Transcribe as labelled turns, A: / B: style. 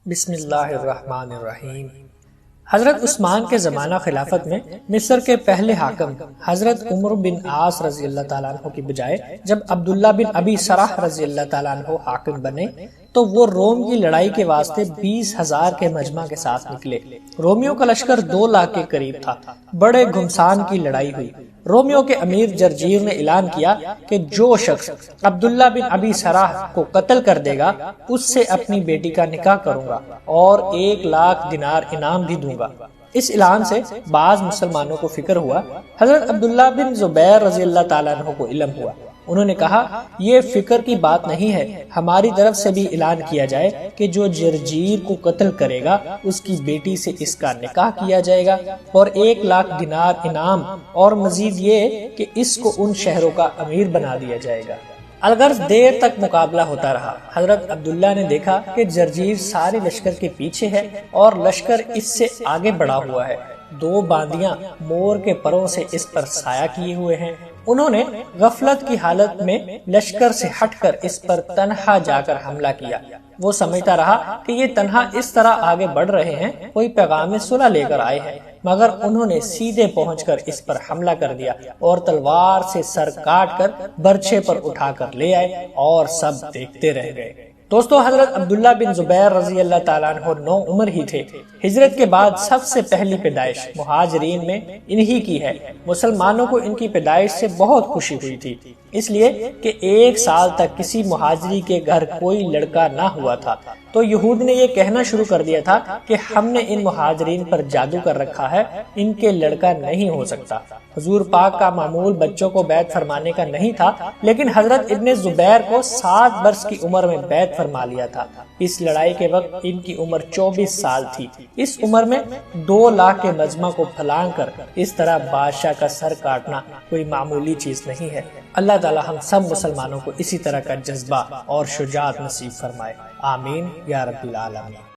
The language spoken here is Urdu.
A: بسم اللہ الرحمن الرحیم۔ حضرت عثمان کے زمانہ خلافت میں مصر کے پہلے حاکم حضرت عمر بن عاص رضی اللہ تعالیٰ عنہ کی بجائے جب عبداللہ بن ابی سرح رضی اللہ تعالیٰ عنہ حاکم بنے تو وہ روم کی لڑائی کے واسطے 20,000 کے مجمع کے ساتھ نکلے۔ رومیوں کا لشکر 2 لاکھ کے قریب تھا۔ بڑے گھمسان کی لڑائی ہوئی۔ رومیوں کے امیر جرجیر نے اعلان کیا کہ جو شخص عبداللہ بن ابی سرح کو قتل کر دے گا اس سے اپنی بیٹی کا نکاح کروں گا اور 1 لاکھ دینار انعام بھی دوں گا۔ اس اعلان سے بعض مسلمانوں کو فکر ہوا۔ حضرت عبداللہ بن زبیر رضی اللہ تعالیٰ عنہ کو علم ہوا۔ انہوں نے کہا یہ فکر کی بات نہیں ہے، ہماری طرف سے بھی اعلان کیا جائے کہ جو جرجیر کو قتل کرے گا اس کی بیٹی سے اس کا نکاح کیا جائے گا اور 1 لاکھ دینار انعام، اور مزید یہ کہ اس کو ان شہروں کا امیر بنا دیا جائے گا۔ الغرض دیر تک مقابلہ ہوتا رہا۔ حضرت عبداللہ نے دیکھا کہ جرجیر سارے لشکر کے پیچھے ہے اور لشکر اس سے آگے بڑھا ہوا ہے۔ 2 باندیاں مور کے پروں سے اس پر سایہ کیے ہوئے ہیں۔ انہوں نے غفلت کی حالت میں لشکر سے ہٹ کر اس پر تنہا جا کر حملہ کیا۔ وہ سمجھتا رہا کہ یہ تنہا اس طرح آگے بڑھ رہے ہیں، کوئی پیغام صلح لے کر آئے ہیں، مگر انہوں نے سیدھے پہنچ کر اس پر حملہ کر دیا اور تلوار سے سر کاٹ کر برچھے پر اٹھا کر لے آئے اور سب دیکھتے رہ گئے۔ دوستو، حضرت عبداللہ بن زبیر رضی اللہ تعالیٰ عنہ 9 عمر ہی تھے۔ ہجرت کے بعد سب سے پہلی پیدائش مہاجرین میں انہی کی ہے۔ مسلمانوں کو ان کی پیدائش سے بہت خوشی ہوئی تھی، اس لیے کہ 1 سال تک کسی مہاجری کے گھر کوئی لڑکا نہ ہوا تھا، تو یہود نے یہ کہنا شروع کر دیا تھا کہ ہم نے ان مہاجرین پر جادو کر رکھا ہے، ان کے لڑکا نہیں ہو سکتا۔ حضور پاک کا معمول بچوں کو بیعت فرمانے کا نہیں تھا، لیکن حضرت ابن زبیر کو 7 برس کی عمر میں بیعت فرما لیا تھا۔ اس لڑائی کے وقت ان کی عمر 24 سال تھی۔ اس عمر میں 2 لاکھ کے مجمع کو پھلانگ کر اس طرح بادشاہ کا سر کاٹنا کوئی معمولی چیز نہیں ہے۔ اللہ تعالی ہم سب مسلمانوں کو اسی طرح کا جذبہ اور شجاعت نصیب فرمائے، آمین یا رب العالمین۔